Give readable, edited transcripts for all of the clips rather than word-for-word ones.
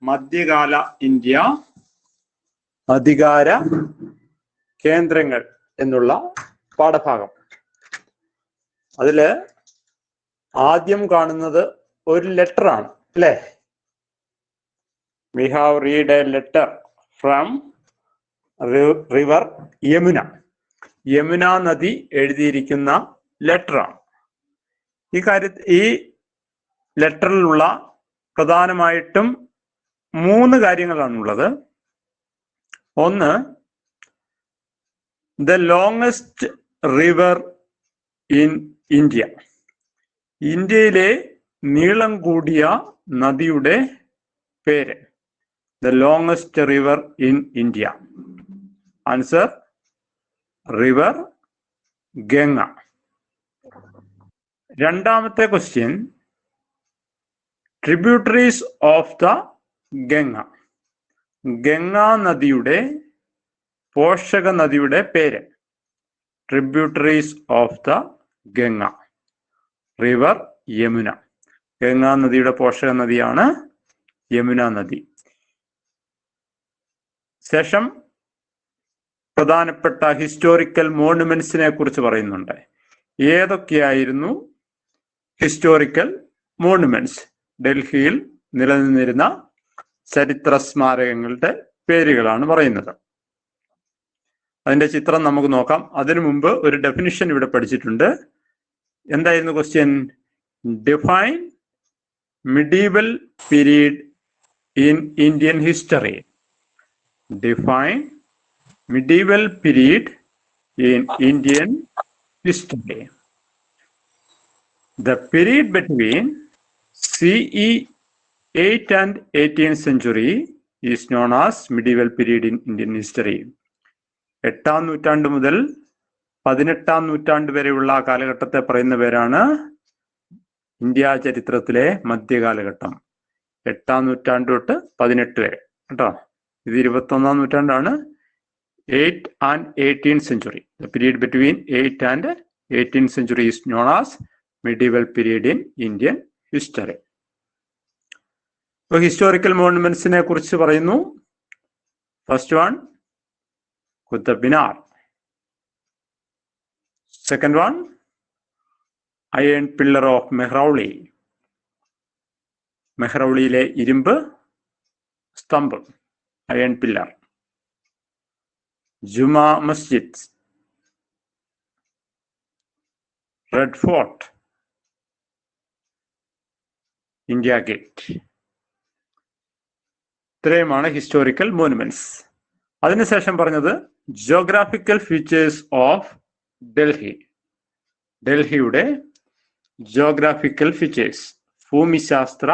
മധ്യകാല ഇന്ത്യ അധികാര കേന്ദ്രങ്ങൾ എന്നുള്ള പാഠഭാഗം. അതില് ആദ്യം കാണുന്നത് ഒരു ലെറ്റർ ആണ് അല്ലേ? We have read a letter from river Yamuna. Yamuna നദി എഴുതിയിരിക്കുന്ന ലെറ്ററാണ്. ഈ ലെറ്ററിലുള്ള പ്രധാനമായിട്ടും 3 കാര്യങ്ങളാണുള്ളത്. ഒന്ന്, the longest river in India. ഇന്ത്യയിലെ നീളം കൂടിയ നദിയുടെ പേര്. The longest river in India. Answer river Ganga. രണ്ടാമത്തെ question, tributaries of the Ganga. Ganga നദിയുടെ പോഷക നദിയുടെ പേര്. Tributaries of the Ganga. River Yamuna. Ganga നദിയുടെ പോഷക നദിയാണ് യമുന നദി. ശേഷം പ്രധാനപ്പെട്ട ഹിസ്റ്റോറിക്കൽ മോണുമെന്റ്സിനെ കുറിച്ച് പറയുന്നുണ്ട്. ഏതൊക്കെയായിരുന്നു ഹിസ്റ്റോറിക്കൽ മോണുമെന്റ്സ്? ഡൽഹിയിൽ നിലനിന്നിരുന്ന ചരിത്ര സ്മാരകങ്ങളുടെ പേരുകളാണ് പറയുന്നത്. അതിന്റെ ചിത്രം നമുക്ക് നോക്കാം. അതിനു മുമ്പ് ഒരു ഡെഫിനിഷൻ ഇവിടെ പഠിച്ചിട്ടുണ്ട്. എന്തായിരുന്നു question? Define medieval period in Indian history. Define medieval period in Indian history. The period between CE 8 and 18th century is known as medieval period in Indian history. 8ാം നൂറ്റാണ്ട് മുതൽ 18ാം നൂറ്റാണ്ട് വരെയുള്ള കാലഘട്ടത്തെ പറയുന്ന പേരാണ് ഇന്ത്യ ചരിത്രത്തിലെ മധ്യകാലഘട്ടം. 8ാം നൂറ്റാണ്ട് തൊട്ട് 18 വരെ കേട്ടോ. ഇത് 21ാം നൂറ്റാണ്ടാണ്. 8 and 18th century. The period between 8 and 18th century is known as medieval period in Indian history. So, historical monuments ne kurichu parayunnu. First one, Qutub Minar. Second one, Iron Pillar of Mehrauli. Mehraulile irumbu സ്തംഭം, Iron Pillar. Juma Masjid, Red Fort, India Gate. ഇത്രയുമാണ് historical monuments. അതിനുശേഷം പറഞ്ഞത് geographical features of Delhi. ഡൽഹിയുടെ geographical features, ഭൂമിശാസ്ത്ര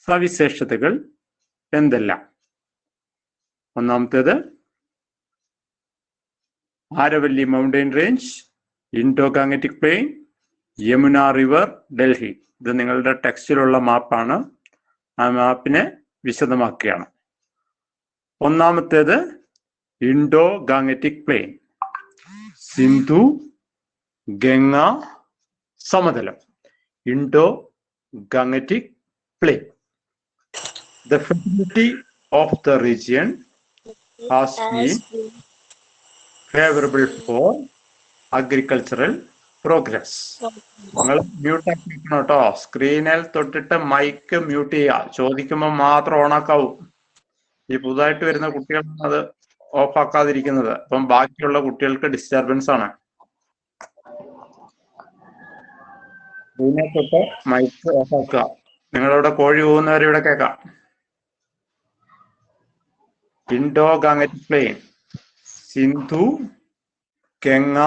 സവിശേഷതകൾ എന്തെല്ലാം? ഒന്നാമത്തേത് Aravalli mountain range, Indo Gangetic plain, Yamuna river, Delhi. ഇത് നിങ്ങളുടെ ടെക്സ്റ്റിലുള്ള മാപ്പാണ്. ആ മാപ്പിനെ വിശദമാക്കുകയാണ്. ഒന്നാമത്തേത് Indo Gangetic plain, Sindhu Ganga സമതലം. Indo Gangetic plain. The fertility of the region has been favorable for agricultural progress. നിങ്ങൾ മ്യൂട്ട് ആക്കിക്കണം കേട്ടോ. സ്ക്രീനിൽ തൊട്ടിട്ട് മൈക്ക് മ്യൂട്ട് ചെയ്യുക. ചോദിക്കുമ്പോൾ മാത്രം ഓണാക്കാവും. ഈ പുതുതായിട്ട് വരുന്ന കുട്ടികളാണ് അത് ഓഫ് ആക്കാതിരിക്കുന്നത്. അപ്പം ബാക്കിയുള്ള കുട്ടികൾക്ക് ഡിസ്റ്റർബൻസ് ആണ്. സ്ക്രീനിൽ തൊട്ട് മൈക്ക് ഓഫ് ആക്കുക. നിങ്ങളിവിടെ കോഴി പോകുന്നവരെ ഇവിടെ കേൾക്കാം. Indo Gangetic plain, Sindhu Ganga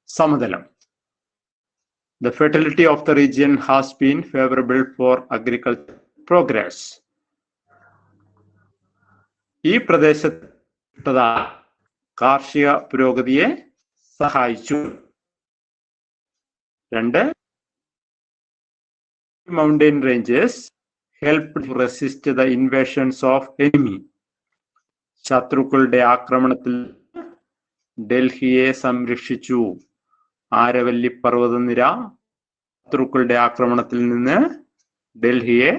സമതലം. The fertility of the region has been favorable for agricultural progress. ഈ പ്രദേശത്ത് കാർഷിക പുരോഗതിയെ സഹായിച്ചു. 2, mountain ranges helped to resist the invasions of enemy. ശത്രുക്കളുടെ ആക്രമണത്തിൽ ഡൽഹിയെ സംരക്ഷിച്ചു. ആരവല്ലി പർവ്വതനിര ശത്രുക്കളുടെ ആക്രമണത്തിൽ നിന്ന് ഡൽഹിയെ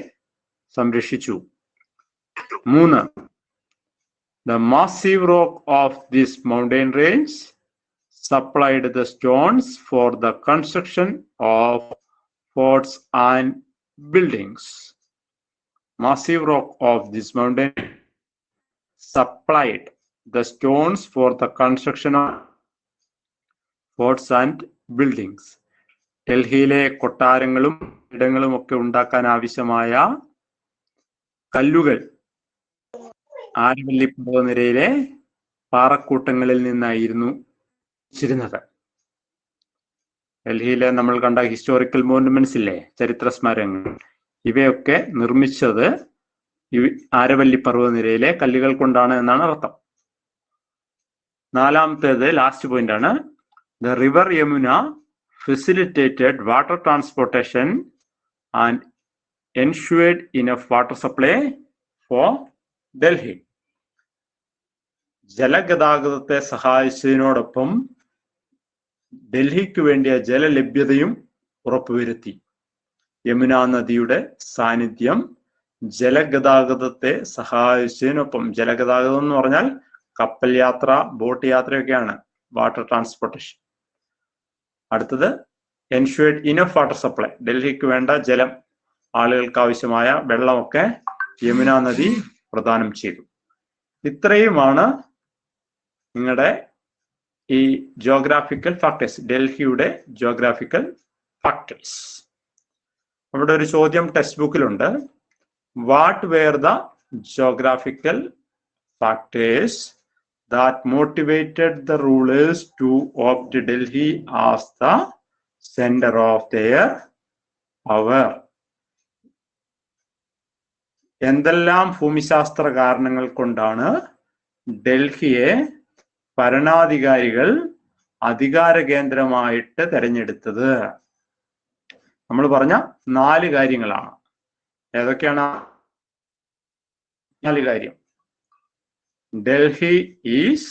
സംരക്ഷിച്ചു. 3. The massive rock of this mountain range supplied the stones for the construction of forts and buildings. Massive rock of this mountain supplied the stones for the construction of forts and buildings. ഡൽഹിയിലെ കൊട്ടാരങ്ങളും ഇടങ്ങളും ഒക്കെ ഉണ്ടാക്കാൻ ആവശ്യമായ കല്ലുകൾ ആരവല്ലി പർവ്വതനിരയിലെ പാറക്കൂട്ടങ്ങളിൽ നിന്നായിരുന്നു ിരുന്നത്. ഡൽഹിയിലെ നമ്മൾ കണ്ട ഹിസ്റ്റോറിക്കൽ മോണുമെന്റ്സ് ഇല്ലേ, ചരിത്ര സ്മാരകങ്ങൾ, ഇവയൊക്കെ നിർമ്മിച്ചത് ആരവല്ലി പർവ്വതനിരയിലെ കല്ലുകൾ കൊണ്ടാണ് എന്നാണ് അർത്ഥം. 4ാമത്തേത് ലാസ്റ്റ് പോയിന്റ് ആണ്. The river Yamuna facilitated water transportation and ensured enough water supply for Delhi. ജലഗതാഗതത്തെ സഹായിച്ചതിനോടൊപ്പം ഡൽഹിക്ക് വേണ്ടിയ ജലലഭ്യതയും ഉറപ്പുവരുത്തി. യമുന നദിയുടെ സാന്നിധ്യം ജലഗതാഗതത്തെ സഹായിച്ചതിനൊപ്പം, ജലഗതാഗതം എന്ന് പറഞ്ഞാൽ കപ്പൽ യാത്ര, ബോട്ട് യാത്രയൊക്കെയാണ് വാട്ടർ ട്രാൻസ്പോർട്ടേഷൻ. അടുത്തത് എൻഷുവേർഡ് ഇനഫ് വാട്ടർ സപ്ലൈ, ഡൽഹിക്ക് വേണ്ട ജലം, ആളുകൾക്ക് ആവശ്യമായ വെള്ളമൊക്കെ യമുന നദി പ്രദാനം ചെയ്തു. ഇത്രയുമാണ് നിങ്ങളുടെ ഈ ജിയോഗ്രാഫിക്കൽ ഫാക്ടേഴ്സ്, ഡൽഹിയുടെ ജിയോഗ്രാഫിക്കൽ ഫാക്ടേഴ്സ്. അവിടെ ഒരു ചോദ്യം ടെക്സ്റ്റ് ബുക്കിലുണ്ട്. What were the geographical factors that motivated the rulers to opt Delhi as the center of their power? എന്തെല്ലാം ഭൂമിശാസ്ത്ര കാരണങ്ങൾ കൊണ്ടാണ് ഡൽഹിയെ ഭരണാധികാരികൾ അധികാര കേന്ദ്രമായിട്ട് തെരഞ്ഞെടുത്തത്? നമ്മൾ പറഞ്ഞ 4 കാര്യങ്ങളാണ്. ഏതൊക്കെയാണ് 4 കാര്യം? Delhi is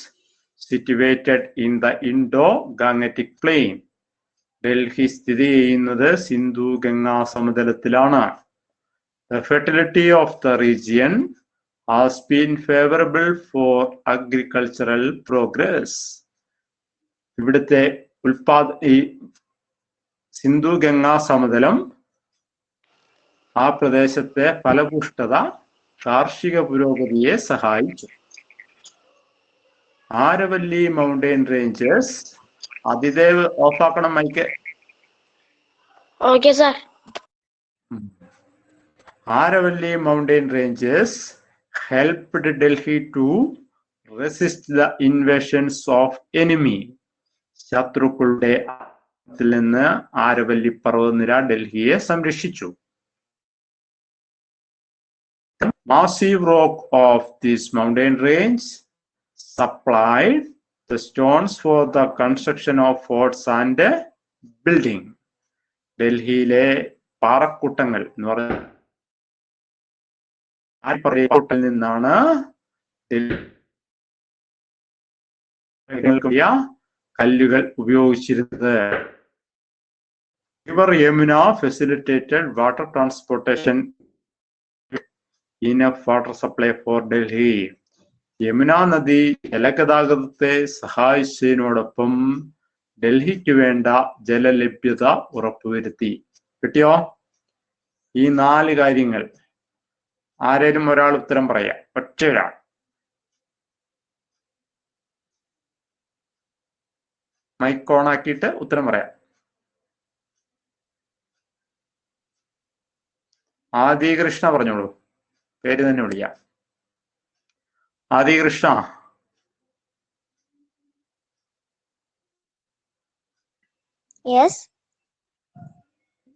situated in the Indo-Gangetic plain. Delhi സ്ഥിതി ചെയ്യുന്നത് Sindhu Ganga സമതലത്തിലാണ്. The fertility of the region has been favorable for agricultural progress. ഇവിടുത്തെ ഈ സിന്ധു ഗംഗാ സമതലം ആ പ്രദേശത്തെ ഫലപുഷ്ടത കാർഷിക പുരോഗതിയെ സഹായിച്ചു. ആരവല്ലി മൗണ്ടൻ റേഞ്ചസ്, അതിദേവ് ഓഫാക്കണം mic. Okay sir. Aravalli mountain ranges helped Delhi to resist the invasions of enemy. ശത്രുക്കളുടെ ആക്രമണത്തിൽ നിന്ന് ആരവല്ലി പർവ്വതനിര ഡൽഹിയെ സംരക്ഷിച്ചു. The massive rock of this mountain range supplied the stones for the construction of forts and building. ഡൽഹിയിലെ പാറക്കൂട്ടങ്ങൾ എന്ന് പറഞ്ഞ നിന്നാണ് കല്ലുകൾ ഉപയോഗിച്ചിരുന്നത്. River Yamuna facilitated water transportation, enough water supply four Delhi. Yamuna നദി ജലഗതാഗതത്തെ സഹായിച്ചതിനോടൊപ്പം ഡൽഹിക്ക് വേണ്ട ജലലഭ്യത ഉറപ്പുവരുത്തി. കിട്ടിയോ? ഈ 4 കാര്യങ്ങൾ. ആരേലും ഒരാൾ ഉത്തരം പറയാം, ഒറ്റ ഒരാൾ. മൈക്ക് ഓൺ ആക്കിയിട്ട് ഉത്തരം പറയാം. ആദി കൃഷ്ണ പറഞ്ഞോളൂ, പേര് തന്നെ വിളിക്കാം. ആദി കൃഷ്ണ.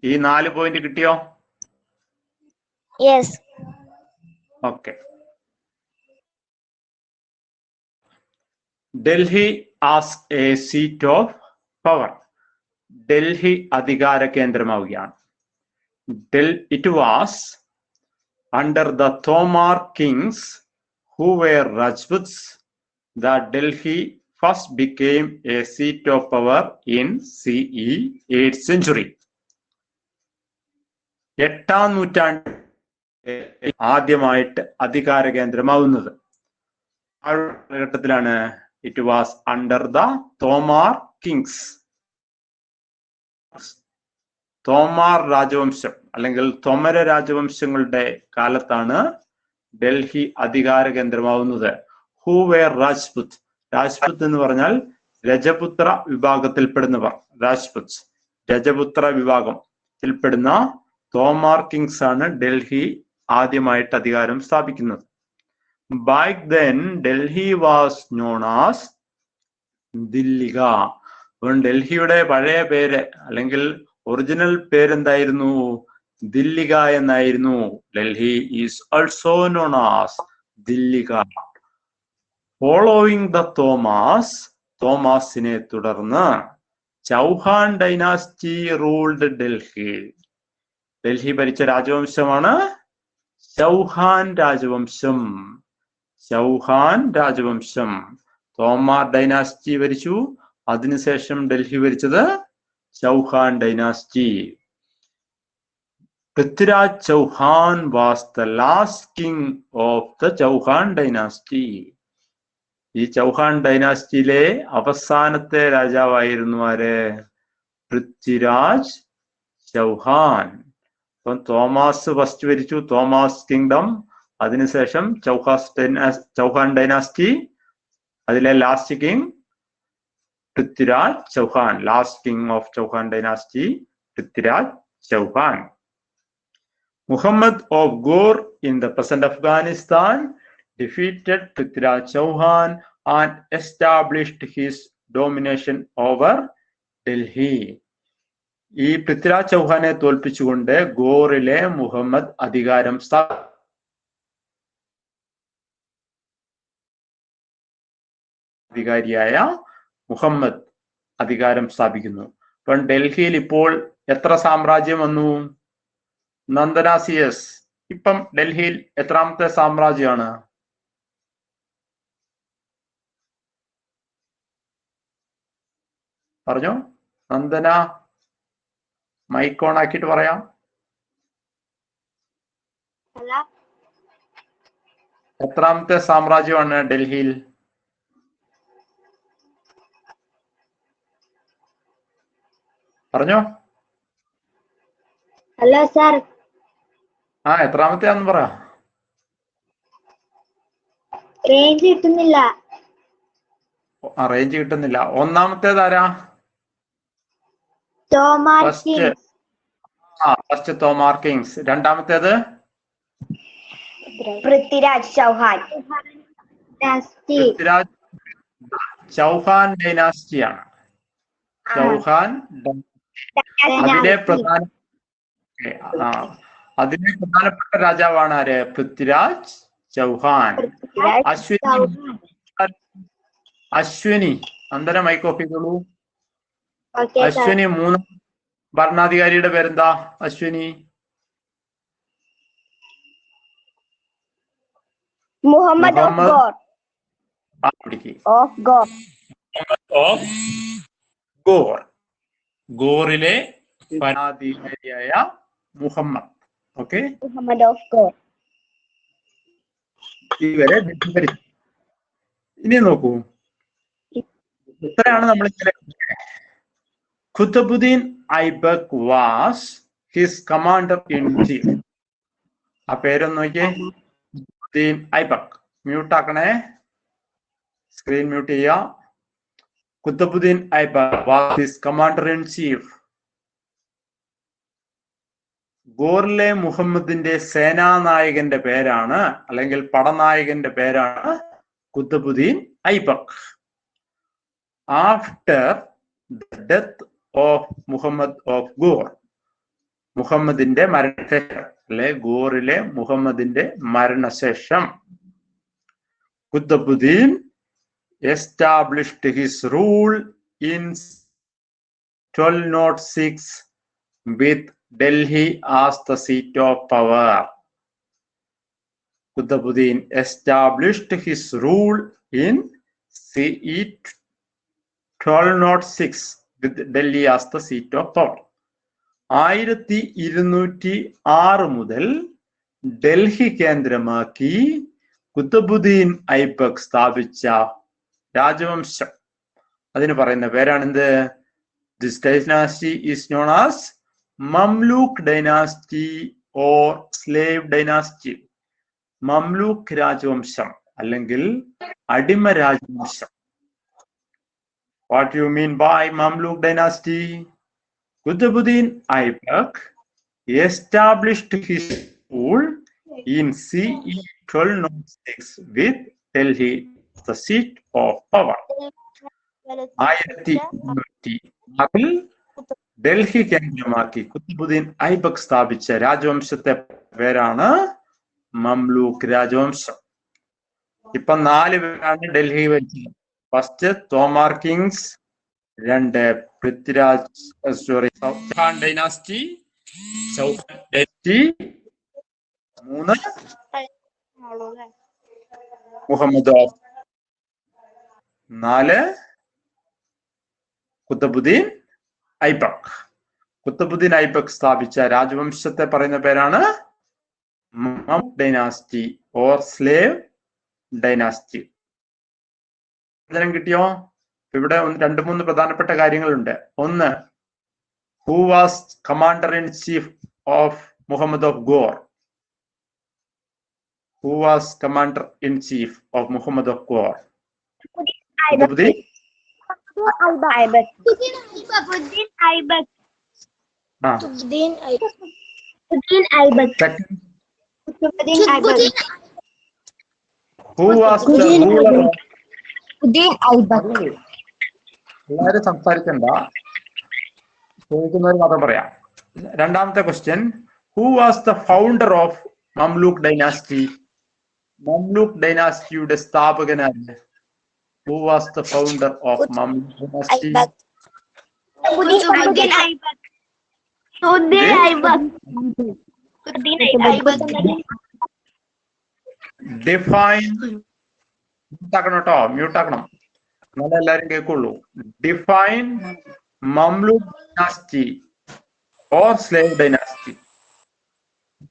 ഈ 4 പോയിന്റ് കിട്ടിയോ? Okay. Delhi as A seat of power. Delhi അധികാര കേന്ദ്രമാവുകയാണ്. It was under the Tomar kings, who were Rajputs, that Delhi first became a seat of power in CE 8th century. എട്ടാം നൂറ്റാണ്ട് ആദ്യമായിട്ട് അധികാര കേന്ദ്രമാവുന്നത് ആ കാലഘട്ടത്തിലാണ്. It was under the Tomar kings. Tomar രാജവംശം അല്ലെങ്കിൽ തൊമര രാജവംശങ്ങളുടെ കാലത്താണ് ഡൽഹി അധികാര കേന്ദ്രമാവുന്നത്. Who were Rajput. രാജ്പുത് എന്ന് പറഞ്ഞാൽ രജപുത്ര വിഭാഗത്തിൽപ്പെടുന്നവർ. രാജ്പുത് രജപുത്ര വിഭാഗത്തിൽപ്പെടുന്ന തോമാർ കിങ്സ് ആണ് ഡൽഹി ആദ്യമായിട്ട് അധികാരം സ്ഥാപിക്കുന്നത്. Back then Delhi was known as Dhillika. ഡൽഹിയുടെ പഴയ പേര് അല്ലെങ്കിൽ ഒറിജിനൽ പേരെന്തായിരുന്നു? ദില്ലിക എന്നായിരുന്നു. Delhi is also known as Dhillika. Following the Tomars. തോമാസിനെ തുടർന്ന് ചൗഹാൻ ഡൈനാസ്റ്റി റൂൾഡ് ഡൽഹി. ഡൽഹി ഭരിച്ച രാജവംശമാണ് ചൗഹാൻ രാജവംശം. ചൗഹാൻ രാജവംശം. തോമാർ ഡൈനാസ്റ്റി ഭരിച്ചു. അതിനുശേഷം ഡൽഹി ഭരിച്ചത് Chauhan dynasty. Prithviraj Chauhan was the last king of the Chauhan dynasty. ഈ ചൗഹാൻ ഡൈനാസ്റ്റിയിലെ അവസാനത്തെ രാജാവായിരുന്നു ആര്? പൃഥ്വിരാജ് ചൗഹാൻ. അപ്പം തോമാസ് ഫസ്റ്റ് ഭരിച്ചു, തോമാസ് കിങ്ഡം. അതിനുശേഷം ചൗഹാൻ ഡൈനാസ്റ്റി. അതിലെ last king Prithviraj Chauhan. Last king of Chauhan dynasty Prithviraj Chauhan. Muhammad of Ghor in the present Afghanistan defeated Prithviraj Chauhan and established his domination over Delhi. ഈ പൃഥ്വിരാജ് ചൗഹാനെ തോൽപ്പിച്ചുകൊണ്ട് ഗോറിലെ മുഹമ്മദ് അധികാരം അധികാരിയായ മുഹമ്മദ് അധികാരം സ്ഥാപിക്കുന്നു. അപ്പം ഡൽഹിയിൽ ഇപ്പോൾ എത്ര സാമ്രാജ്യം വന്നു? നന്ദനാസിയസ്. ഇപ്പം ഡൽഹിയിൽ എത്രാമത്തെ സാമ്രാജ്യമാണ്? പറഞ്ഞോ നന്ദന. മൈക്ക് ഓൺ ആക്കിയിട്ട് പറയാം. എത്രാമത്തെ സാമ്രാജ്യമാണ് ഡൽഹിയിൽ? പറഞ്ഞോ. Hello sir. എത്രാമത്തെ ആണെന്ന് പറ. റേഞ്ച് കിട്ടുന്നില്ല. റേഞ്ച് കിട്ടുന്നില്ല. ഒന്നാമത്തേതാരാ? First Tomar kings. രണ്ടാമത്തേത് പൃഥ്വിരാജ് ചൗഹാൻ. പൃഥ്വിരാജ് ചൗഹാൻ ഡൈനാസ്റ്റിയാണ്. ചൗഹാൻ അതിലെ പ്രധാനപ്പെട്ട രാജാവാണ് ആര്? പൃഥ്വിരാജ് ചൗഹാൻ. അശ്വിനി നന്ദന മൈക്ക് ഓഫ് ചെയ്തോളൂ. അശ്വിനി മൂന്നാം ഭരണാധികാരിയുടെ പേരെന്താ? അശ്വിനി. മുഹമ്മദ് ഓഫ് ഗോർ. ഗോറിലെ ഭരണാധികാരിയായ മുഹമ്മദ്. Okay, Muhammad of Ghor. ഇവരെ ഇനി നോക്കൂ, ഇത്രയാണ് നമ്മൾ Qutbuddin Aibak was his commander in chief. ആ പേരൊന്ന് നോക്കിയേ. ഖുത്ബുദ്ദീൻ ഐബക്. മ്യൂട്ട് ആക്കണേ, സ്ക്രീൻ മ്യൂട്ട് ചെയ്യുക. Qutbuddin Aibak was his commander in chief. ഗോറിലെ മുഹമ്മദിന്റെ സേനാനായകന്റെ പേരാണ് അല്ലെങ്കിൽ പടനായകന്റെ പേരാണ് Qutbuddin Aibak. After the death of Muhammad of Gorr, മുഹമ്മദിന്റെ മരണശേഷം അല്ലെ ഗോറിലെ മുഹമ്മദിന്റെ മരണശേഷം Qutbuddin established his rule in 1206 with Delhi as the seat of power. Qutbuddin established his rule in CE 1206 with Delhi as the seat of power. 1206 മുതൽ ഡൽഹി കേന്ദ്രമാക്കി കുത്തബുദ്ദീൻ ഐബക് സ്ഥാപിച്ച രാജവംശം, അതിന് പറയുന്ന പേരാണെന്ത്? This dynasty is known as Mamluk dynasty or slave dynasty. Mamluk രാജവംശം അല്ലെങ്കിൽ അടിമ രാജവംശം. What do you mean by Mamluk dynasty? Qutbuddin Aibak established his rule in CE 1206 with Delhi as the seat of power. 1206 Delhi കേന്ദ്രമാക്കി കുത്തുബുദ്ദീൻ ഐബക് സ്ഥാപിച്ച രാജവംശത്തെ പേരാണ് മംലൂക്ക് രാജവംശം. ഇപ്പൊ 4 പേരാണ് ഡൽഹി ഭരിച്ചത്. First Tomar kings, 2 Prithviraj Chauhan dynasty, 3 Muhammad, 4 Qutbuddin Aibak. Qutbuddin Aibak സ്ഥാപിച്ച രാജവംശത്തെ പറയുന്ന പേരാണ് Mamluk dynasty or slave dynasty. കിട്ടിയോ? ഇവിടെ 2-3 പ്രധാനപ്പെട്ട കാര്യങ്ങളുണ്ട്. ഒന്ന്, who was commander in chief of Muhammad of Ghor? Who was commander in chief of Muhammad of Ghor? Qutbuddin Aibak. Who was the ruler of? Aibak. എല്ലാവരും സംസാരിക്കണ്ട, ചോദിക്കുന്നവർ മാത്രം പറയാം. രണ്ടാമത്തെ question, who was the founder of Mamluk dynasty? Mamluk ഡൈനാസ്റ്റിയുടെ സ്ഥാപകനാണ്. Who was the founder of Mamluk dynasty? Qutbuddin Aibak. Define. Mute ആക്കണം, എന്നാലേ എല്ലാരും കേൾക്കുള്ളൂ. Define Mamluk dynasty or slave dynasty.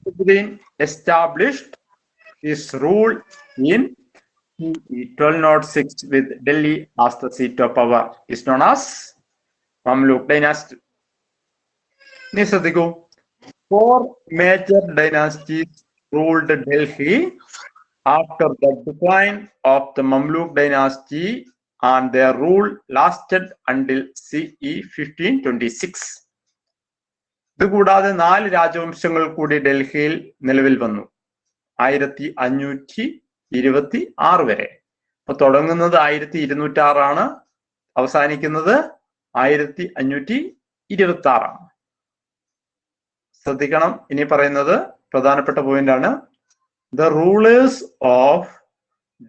Qutbuddin established his rule in 1206 with Delhi as the seat of power is known as Mamluk dynasty. Ni ശ്രദ്ധിക്കൂ, 4 major dynasties ruled Delhi after the decline of the Mamluk dynasty, and their rule lasted until CE 1526. ഇതുകൂടാതെ 4 രാജവംശങ്ങൾ കൂടി ഡൽഹിയിൽ നിലവിൽ വന്നു 1526 വരെ. അപ്പൊ തുടങ്ങുന്നത് 1206 ആണ്, അവസാനിക്കുന്നത് 1526 ആണ്. ശ്രദ്ധിക്കണം, ഇനി പറയുന്നത് പ്രധാനപ്പെട്ട പോയിന്റ് ആണ്. The rulers of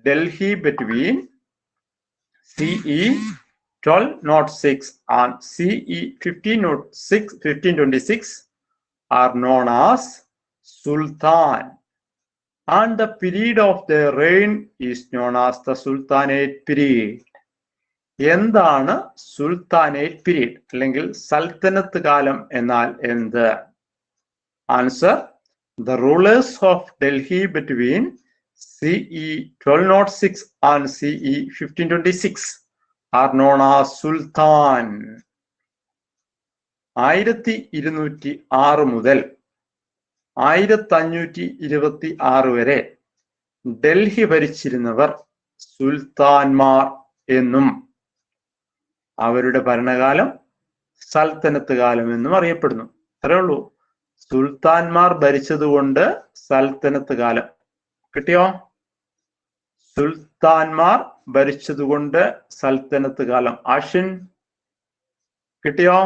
Delhi between CE 1206 and CE 1526 are known as Sultan, and the period of their reign is known as the Sultanate period. എന്താണ് സുൽത്താനേറ്റ് പീരീഡ് അല്ലെങ്കിൽ സൽത്തനത്ത് കാലം എന്നാൽ എന്ത്? Answer, the rulers of Delhi between CE 1206 and CE 1526 are known as Sultan. 1206 മുതൽ 1526 വരെ ഡൽഹി ഭരിച്ചിരുന്നവർ സുൽത്താൻമാർ എന്നും അവരുടെ ഭരണകാലം സൽത്തനത്ത് കാലം എന്നും അറിയപ്പെടുന്നു. അത്രേ ഉള്ളൂ. സുൽത്താൻമാർ ഭരിച്ചതുകൊണ്ട് സൽത്തനത്ത് കാലം. കിട്ടിയോ? സുൽത്താൻമാർ ഭരിച്ചതുകൊണ്ട് സൽത്തനത്ത് കാലം. ആഷിൻ കിട്ടിയോ?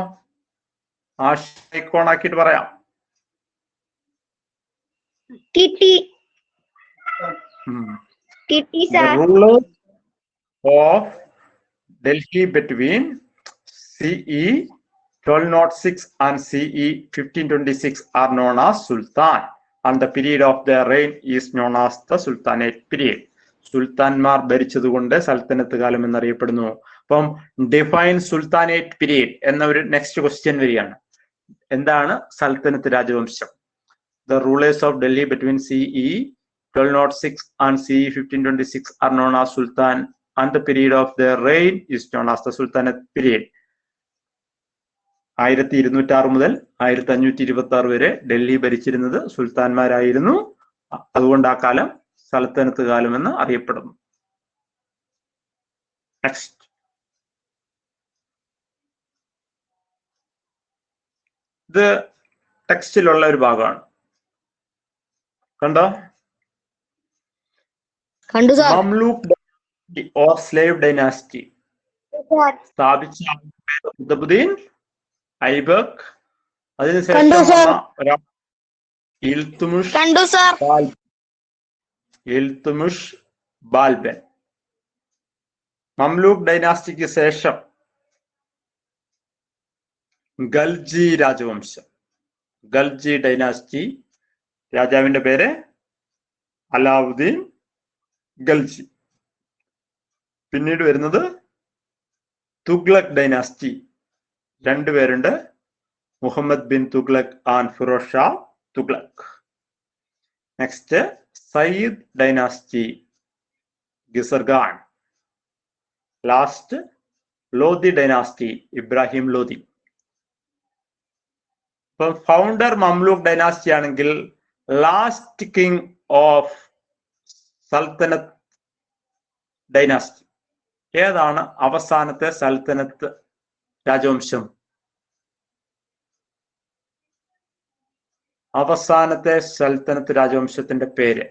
ആഷിക്കോണാക്കിട്ട് പറയാം. Rulers of Delhi between CE 1206 and CE 1526 are known as Sultan, and the period of their reign is known as the Sultanate period. സുൽത്താൻമാർ ഭരിച്ചതുകൊണ്ട് സൽത്തനത്ത് കാലം എന്നറിയപ്പെടുന്നു. അപ്പം ഡിഫൈൻ സുൽത്താനേറ്റ് പീരീഡ് എന്ന ഒരു നെക്സ്റ്റ് ക്വസ്റ്റ്യൻ വരികയാണ്. എന്താണ് സൽത്തനത്ത് രാജവംശം? The rulers of Delhi between CE 1206 and CE 1526 are known as Sultan and the period of their reign is known as the Sultanate period. 1206 മുതൽ 1526 വരെ ഡൽഹി ഭരിച്ചിരുന്നത് സുൽത്താൻമാരായിരുന്നു. അതുകൊണ്ട് ആ കാലം സൽത്തനത്ത് കാലം എന്ന് അറിയപ്പെടുന്നു. നെക്സ്റ്റ്, ഇത് ടെക്സ്റ്റിലുള്ള ഒരു ഭാഗമാണ്. കണ്ടോ? മംലൂക്ക് ഓർ സ്ലേവ് ഡൈനാസ്റ്റി സ്ഥാപിച്ച ഖുത്ബുദ്ദീൻ ഐബക്ക്. അതിനുശേഷം ഇൽതുമിഷ് ബാൽബൻ. മംലൂക്ക് ഡൈനാസ്റ്റിക്ക് ശേഷം ഗൽജി രാജവംശം. ഗൽജി ഡൈനാസ്റ്റി, രാജാവിന്റെ പേര് അലാവുദ്ദീൻ ഗൽജി. പിന്നീട് വരുന്നത് തുഗ്ലക് ഡൈനാസ്റ്റി. രണ്ടുപേരുണ്ട്, Muhammad bin Tughlaq and Firoz Shah Tughlaq. Next Sayyid dynasty, ഗിസർഗാൻ. Last Lodhi dynasty, Ibrahim Lodhi. ഇപ്പൊ ഫൗണ്ടർ മംലൂക്ക് ഡൈനാസ്റ്റി ആണെങ്കിൽ ലാസ്റ്റ് കിങ് ഓഫ് സൽത്തനത്ത് ഡൈനാസ്റ്റി. ഏതാണ് അവസാനത്തെ സൽത്തനത്ത് രാജവംശം? അവസാനത്തെ സൽത്തനത്ത് രാജവംശത്തിന്റെ പേര്?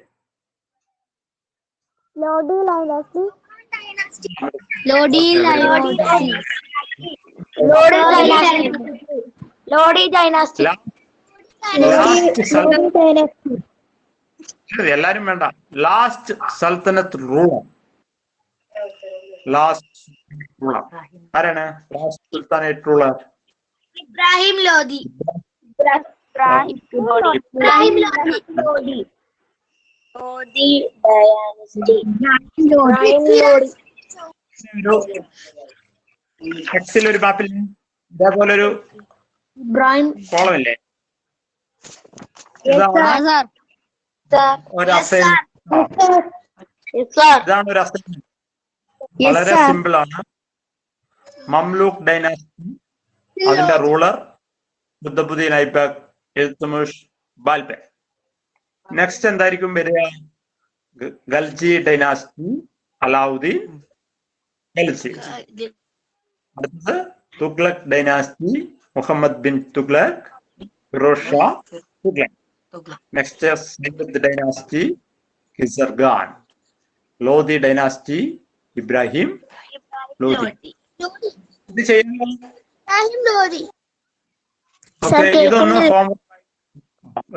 ലോധി ഡൈനാസ്റ്റി. എല്ലാരും വേണ്ട. ലാസ്റ്റ് സൽത്തനത്ത് റൂളർ. ലാസ്റ്റ് റൂളർ ആരാണ്? Last sultanate ruler Ibrahim Lodhi. ടെക്സ്റ്റിൽ ഒരു മാപ്പിൽ ഇതേപോലൊരു കോളമില്ലേ? ഇതാണ് ഒരു അസൈൻമെന്റ്. വളരെ സിമ്പിൾ ആണ്. മംലൂക്ക് ഡൈനാസ്റ്റി, അതിന്റെ റൂളർ ഖുത്ബുദ്ദീൻ ഐബക്ക്, ഇൽതുമിഷ് ബാൽബൻ. നെക്സ്റ്റ് എന്തായിരിക്കും വരിക? ഗൽജി ഡൈനാസ്റ്റി, അലാവുദ്ദീൻ ഗൽജി. അടുത്തത് Tughlaq dynasty, Muhammad bin Tughlaq, Firoz Shah Tughlaq. Next Sayyid dynasty, ഗിസർഗാൻ. Lodhi dynasty, Ibrahim Lodhi. ഇത് ചെയ്യുന്നത് ഇതൊന്ന്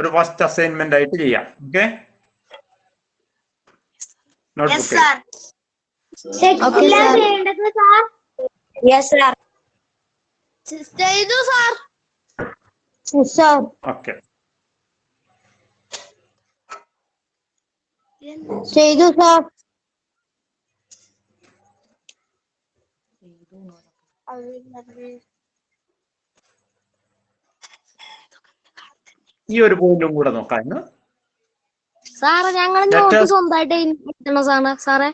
ഒരു ഫസ്റ്റ് അസൈൻമെന്റ് ആയിട്ട് ചെയ്യാം. Okay, notebook. ഓക്കെ, ചെയ്തു സാർ. ഈ ഒരു പോയിന്റും കൂടെ നോക്കാം. സാറേ ഞങ്ങൾ നോട്ട് സ്വന്തമായിട്ട് സാറേ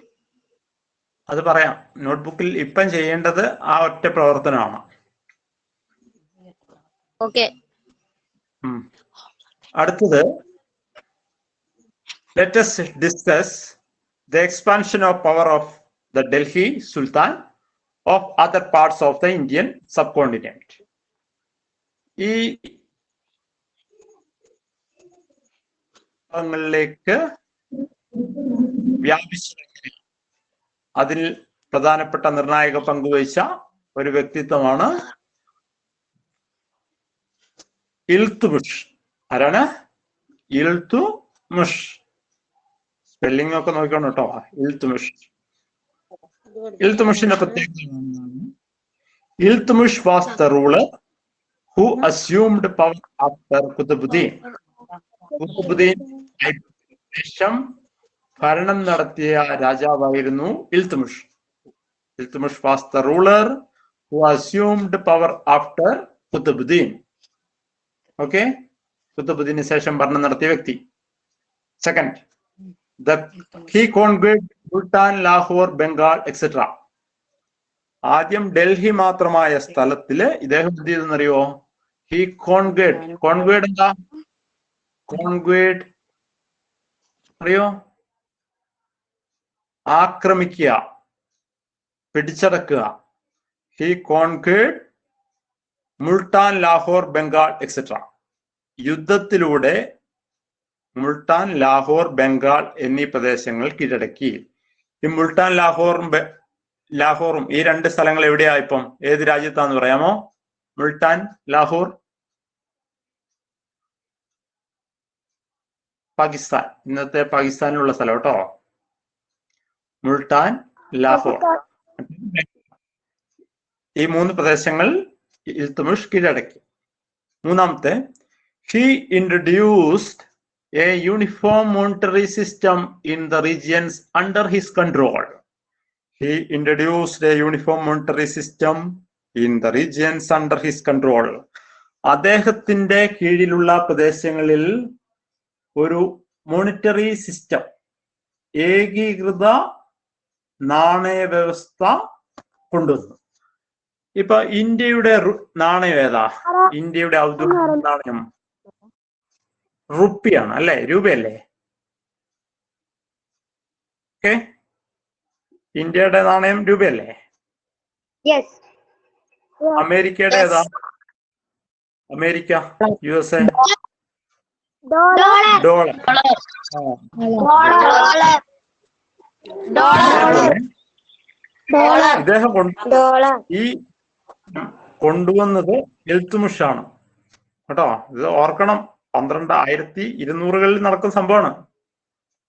അത് പറയാം. നോട്ട്ബുക്കിൽ ഇപ്പം ചെയ്യേണ്ടത് ആ ഒറ്റ പ്രവർത്തനമാണ്. ഓക്കെ. അടുത്തത് let us discuss the expansion of power of the Delhi Sultan of other parts of the Indian subcontinent. ഈ ങ്ങളിലേക്ക് വ്യാപിച്ചു അതിൽ പ്രധാനപ്പെട്ട നിർണായക പങ്കുവഹിച്ച ഒരു വ്യക്തിത്വമാണ് ഇൽതുമിഷ്. ആരാണ്? ഇൽതുമിഷ്. സ്പെല്ലിംഗ് ഒക്കെ നോക്കണം കേട്ടോ. ഇൽതുമിഷ്. ഇൽതുമിഷിന്റെ പ്രത്യേകത Iltutmish was the ruler who assumed power after Qutbuddin. Qutbuddin ശേഷം ഭരണം നടത്തിയ രാജാവായിരുന്നു Iltutmish. Iltutmish was the ruler who assumed power after Qutbuddin. Okay, കുത്തുബുദ്ദീന് ശേഷം ഭരണം നടത്തിയ വ്യക്തി. Second, he conquered Multan, Lahore, Bengal etcetera. ആദ്യം ഡൽഹി മാത്രമായ സ്ഥലത്തില് ഇദ്ദേഹം എന്ത് ചെയ്തെന്നറിയോ? ഹി കോൺക്വേഡ്. കോൺക്വേഡ് എന്താ? കോൺക്വേഡ് അറിയോ? ആക്രമിക്കുക, പിടിച്ചടക്കുക. He conquered Multan, Lahore, Bengal etcetera. യുദ്ധത്തിലൂടെ മുൾട്ടാൻ, ലാഹോർ, ബംഗാൾ എന്നീ പ്രദേശങ്ങൾ കീഴടക്കി. ഈ മുൾട്ടാൻ, ലാഹോറും ഈ രണ്ട് സ്ഥലങ്ങൾ എവിടെയാ ഇപ്പം? ഏത് രാജ്യത്താന്ന് പറയാമോ? മുൾട്ടാൻ, ലാഹോർ? പാകിസ്ഥാൻ, ഇന്നത്തെ പാകിസ്ഥാനിലുള്ള സ്ഥലം കേട്ടോ. മുൾട്ടാൻ, ലാഹോർ, ഈ മൂന്ന് പ്രദേശങ്ങൾ ഇൽത്തുമിഷ് കീഴടക്കി. മൂന്നാമത്തെ, he introduced a uniform monetary system in the regions under his control. He introduced a uniform monetary system in the regions under his control. അദ്ദേഹത്തിന്റെ കീഴിലുള്ള പ്രദേശങ്ങളിൽ ഒരു മോണിറ്ററി സിസ്റ്റം, ഏകീകൃത നാണയ വ്യവസ്ഥ കൊണ്ടുവന്നു. ഇപ്പൊ ഇന്ത്യയുടെ നാണയം ഏതാ? ഇന്ത്യയുടെ ഔദ്യോഗിക നാണയം റുപ്പിയാണ് അല്ലെ? രൂപയല്ലേ? ഓക്കെ, ഇന്ത്യയുടെ നാണയം രൂപയല്ലേ? അമേരിക്കയുടെ ഏതാ? America, USA dollar. ഇദ്ദേഹം ഈ കൊണ്ടുവന്നത് ഇൽത്തുമിഷാണ് കേട്ടോ. ഇത് ഓർക്കണം, 1200 നടക്കുന്ന സംഭവമാണ്.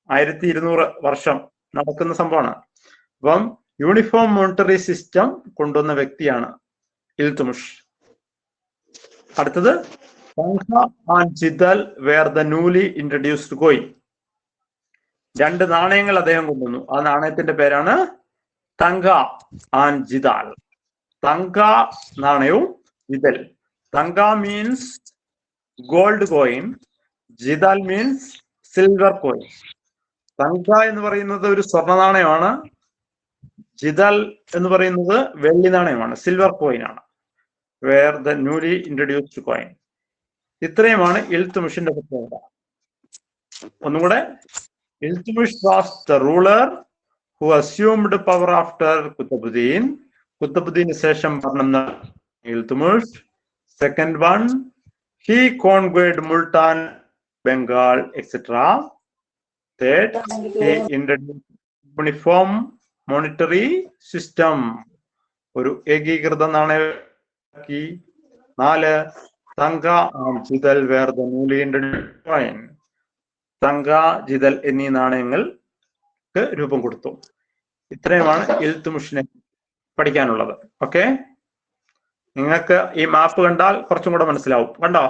1200 വർഷം നടക്കുന്ന സംഭവമാണ്. അപ്പം യൂണിഫോം മോണിറ്ററി സിസ്റ്റം കൊണ്ടുവന്ന വ്യക്തിയാണ് ഇൽത്തുമിഷ്. അടുത്തത്, tanka and jital were the newly introduced coin. രണ്ട് നാണയങ്ങൾ അദ്ദേഹം കൊണ്ടുവന്നു. ആ നാണയത്തിന്റെ പേരാണ് തങ്ക ആൻഡ് ജിദാൽ. തങ്ക നാണയവും jital. Tanka means gold coin, jital means silver coin. Tanka എന്ന് പറയുന്നത് ഒരു സ്വർണ്ണ നാണയമാണ്, ജിദാൽ എന്ന് പറയുന്നത് വെള്ളി നാണയമാണ്, സിൽവർ കോയിൻ ആണ്. Were the newly introduced coin. ഇത്രയുമാണ് ഇൽത്തുമിഷിന്റെ പ്രത്യേകത. ഒന്നുകൂടെ, Iltutmish was the ruler who assumed power after Qutbuddin. കുത്തബുദ്ദീന് ശേഷം ഭരണം Iltutmish. Second one, he conquered Multan, Bengal etcetera. Third, he introduced uniform monetary system, ഒരു ഏകീകൃത നാണയമാക്കി. 4, tanka and jital were the newly introduced coin. Tanka, jital എന്നീ നാണയങ്ങൾക്ക് രൂപം കൊടുത്തു. ഇത്രയുമാണ് ഇൽത്തുമിഷിനെ പഠിക്കാനുള്ളത്. ഓക്കെ, നിങ്ങൾക്ക് ഈ മാപ്പ് കണ്ടാൽ കുറച്ചും കൂടെ മനസ്സിലാവും. കണ്ടോ,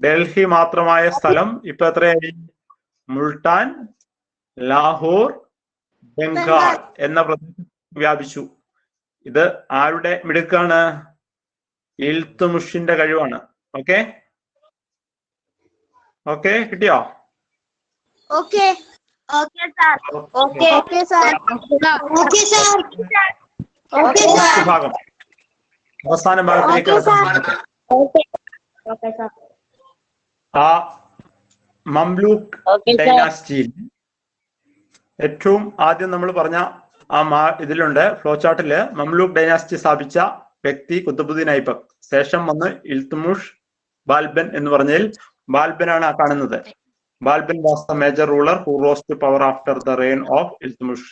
ഡൽഹി മാത്രമായ സ്ഥലം ഇപ്പൊ എത്രയായി? മുൾട്ടാൻ, ലാഹോർ, ബംഗാൾ എന്ന പ്രദേശം വ്യാപിച്ചു. ഇത് ആരുടെ മിടുക്കാണ്? ഇൽത്തുമിഷിന്റെ കഴിവാണ്. ഓക്കെ ഓക്കെ, കിട്ടിയോ? ഓക്കെ ഭാഗം, അവസാന ഭാഗത്തിലേക്ക് ആ മംലൂക്ക് ഡൈനാസ്റ്റിയിൽ ഏറ്റവും ആദ്യം നമ്മൾ പറഞ്ഞ ഇതിലുണ്ട് ഫ്ലോ ചാർട്ടില് മംലൂക്ക് ഡൈനാസ്റ്റി സ്ഥാപിച്ച വ്യക്തി കുത്തുബുദ്ദീൻ ഐബക്. ശേഷം വന്ന് ഇൽത്തുമിഷ്, ബാൽബൻ എന്ന് പറഞ്ഞതിൽ ബാൽബനാണ് ആ കാണുന്നത്. Balban was the major ruler who rose to power after the reign of Iltutmish.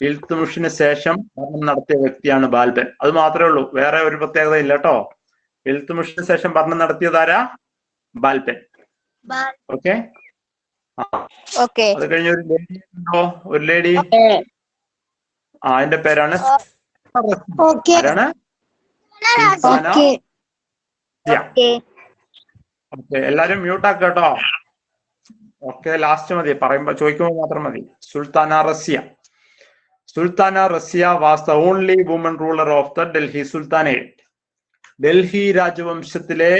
ഇൽത്തുമിഷിന് ശേഷം ഭരണം നടത്തിയ വ്യക്തിയാണ് ബാൽബൻ. അത് മാത്രമേ ഉള്ളൂ, വേറെ ഒരു പ്രത്യേകത ഇല്ല കേട്ടോ. ഇൽത്തുമിഷിന് ശേഷം ഭരണം നടത്തിയതാരാ? ബാൽബൻ. ഓക്കെ, അത് കഴിഞ്ഞ ഒരു ലേഡി ഉണ്ടോ? ഒരു ലേഡി, അതിന്റെ പേരാണ് എല്ലാരും മ്യൂട്ടാക്കുക കേട്ടോ. ഓക്കെ, ലാസ്റ്റ് മതി, പറയുമ്പോ ചോദിക്കുമ്പോൾ മാത്രം മതി. Sultana Razia. Sultana Razia was the only woman ruler of the Delhi sultanate. Delhi രാജവംശത്തിലെ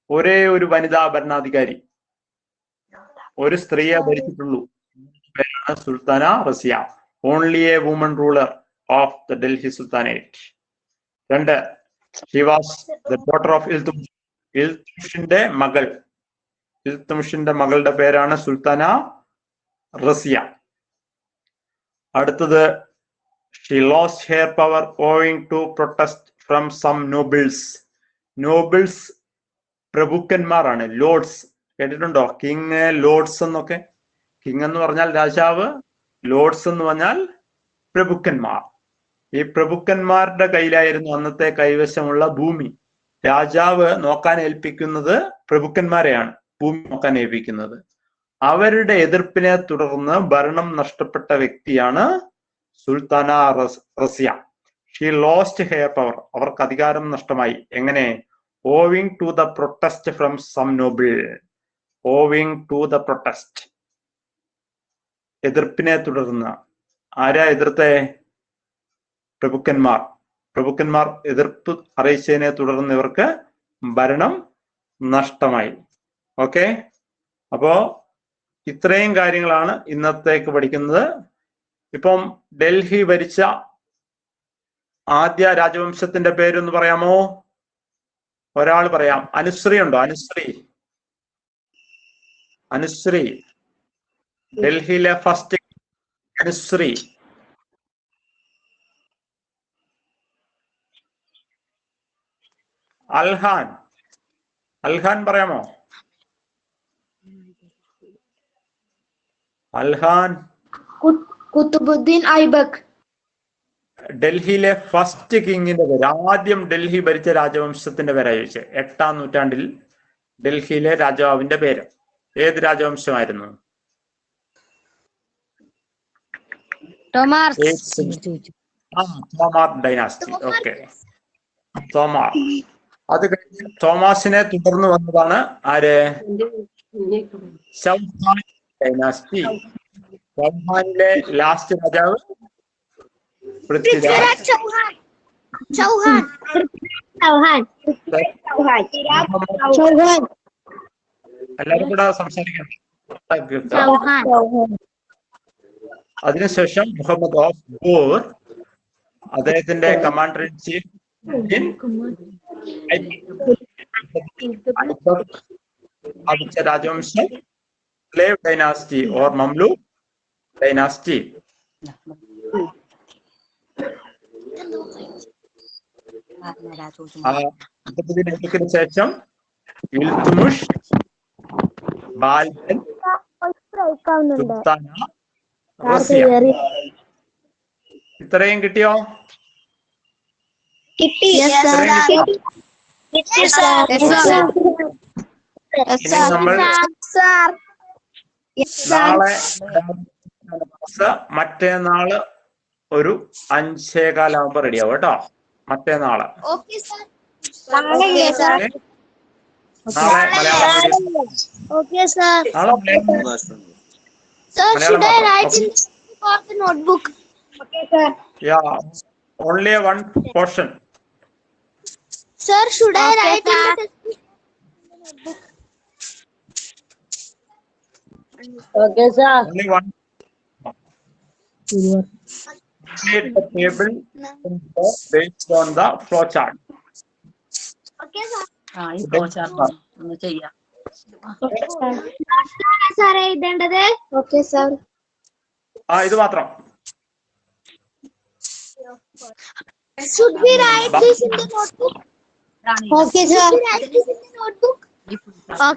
ഒരേ ഒരു വനിതാ ഭരണാധികാരി, ഒരു സ്ത്രീയെ ഭരിച്ചിട്ടുള്ളൂ. പേരാണ് Sultana Razia. Only a woman ruler of the Delhi sultanate. 2, she was the daughter of Iltutmish. ഇൽതുമിഷിന്റെ മകൾ. ഇൽതുമിഷിന്റെ മകളുടെ പേരാണ് സുൽത്താന റസിയ. അടുത്തത്, she lost her power owing to protest from some nobles. Nobles പ്രഭുക്കന്മാരാണ്, ലോർഡ്സ്. കേട്ടിട്ടുണ്ടോ? കിങ്, ലോർഡ്സ് എന്നൊക്കെ. കിങ് എന്ന് പറഞ്ഞാൽ രാജാവ്, ലോർഡ്സ് എന്ന് പറഞ്ഞാൽ പ്രഭുക്കന്മാർ. ഈ പ്രഭുക്കന്മാരുടെ കയ്യിലായിരുന്നു അന്നത്തെ കൈവശമുള്ള ഭൂമി. രാജാവ് നോക്കാൻ ഏൽപ്പിക്കുന്നത് പ്രഭുക്കന്മാരെയാണ്, ഭൂമി നോക്കാൻ ഏൽപ്പിക്കുന്നത്. അവരുടെ എതിർപ്പിനെ തുടർന്ന് ഭരണം നഷ്ടപ്പെട്ട വ്യക്തിയാണ് Sultana Razia. She lost her power. അവർക്ക് അധികാരം നഷ്ടമായി. എങ്ങനെ? Owing to the protest from some noble. Owing to the protest, എതിർപ്പിനെ തുടർന്ന്. ആരാ എതിർത്തെ? പ്രഭുക്കന്മാർ. പ്രഭുക്കന്മാർ എതിർപ്പ് അറിയിച്ചതിനെ തുടർന്ന് ഇവർക്ക് ഭരണം നഷ്ടമായി. ഓക്കെ, അപ്പോ ഇത്രയും കാര്യങ്ങളാണ് ഇന്നത്തേക്ക് പഠിക്കുന്നത്. ഇപ്പം ഡൽഹി ഭരിച്ച ആദ്യ രാജവംശത്തിന്റെ പേരൊന്ന് പറയാമോ? ഒരാൾ പറയാം. അനുശ്രീ ഉണ്ടോ? അനുശ്രീ. അനുശ്രീ, ഡൽഹിയിലെ ഫസ്റ്റ് അനുശ്രീ. അൽഹാൻ. അൽഹാൻ പറയാമോ? അൽഹാൻ. കുത്തുബുദ്ദീൻ ഐബക്. ഡൽഹിയിലെ ഫസ്റ്റ് കിങ്ങിന്റെ പേര്, ആദ്യം ഡൽഹി ഭരിച്ച രാജവംശത്തിന്റെ പേരാ ചോദിച്ചത്. 8-ാം നൂറ്റാണ്ടിൽ ഡൽഹിയിലെ രാജാവിന്റെ പേര് ഏത് രാജവംശമായിരുന്നു? തോമാർ ഡൈനാസ്റ്റി. ഓക്കെ, തോമാർ. അത് കഴിഞ്ഞ് തോമാസിനെ തുടർന്ന് വന്നതാണ് ആര്? ചൗഹാൻ ഡൈനാസ്റ്റി. ചൗഹാനിലെ ലാസ്റ്റ് രാജാവ് പൃഥ്വിരാജ് ചൗഹാൻ. എല്ലാവരും കൂടെ സംസാരിക്കണം. അതിനുശേഷം മുഹമ്മദ് ഓഫ് ഗോർ, അദ്ദേഹത്തിന്റെ കമാൻഡർ ഇൻ ചീഫ് ആദിത്യ രാജവംശം, slave dynasty or Mamluk dynasty. ഇതിനു ശേഷം ഇൽതുമിഷ്, ബാൽബൻ, സുൽത്താന റസിയ. ഇത്രയും കിട്ടിയോ? ഇനി നമ്മൾ നാളെ മറ്റേനാള് ഒരു 5:15 റെഡിയാവും കേട്ടോ. മറ്റേനാള് നാളെ notebook. Okay, sir. Yeah, only one portion. Sir, should I write in the notebook? Okay, sir. Only one. Create the table based on the flow chart. Okay, sir. ഈ ഫ്ലോ ചാർട്ട് ഒന്ന് ചെയ്യാം. സാറേ ഇതേണ്ടത്. Okay sir. ഇത് മാത്രം. Should we write this in the notebook? Okay, sir. Should we write this in the notebook? Okay.